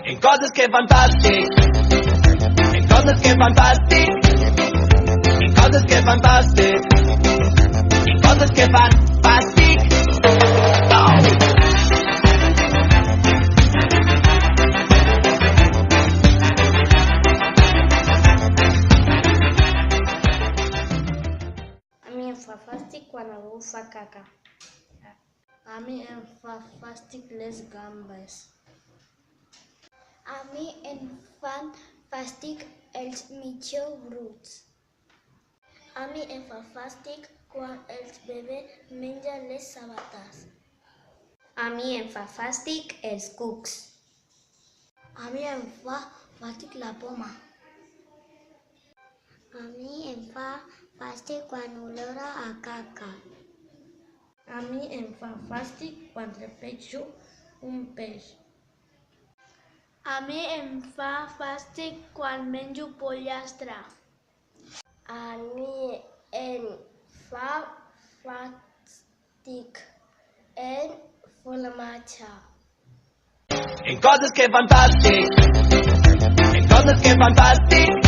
En coses que fan fàstic, en coses que fan fàstic, en coses que fan fàstic, en coses que fan fàstic. A mi em fa fàstic quan algú fa caca. A mi em fa fàstic les gambes. A mi em fan fàstic els mitjons bruts. A mi em fa fàstic quan els bebès mengen les sabates. A mi em fa fàstic els cucs. A mi em fa fàstic la poma. A mi em fa fàstic quan olora a caca. A mi em fa fàstic quan trepitjo un peix. A mi em fa fàstic quan menjo pollastre. A mi em fa fàstic el formatge. En coses que fan fàstic, en coses que fan fàstic,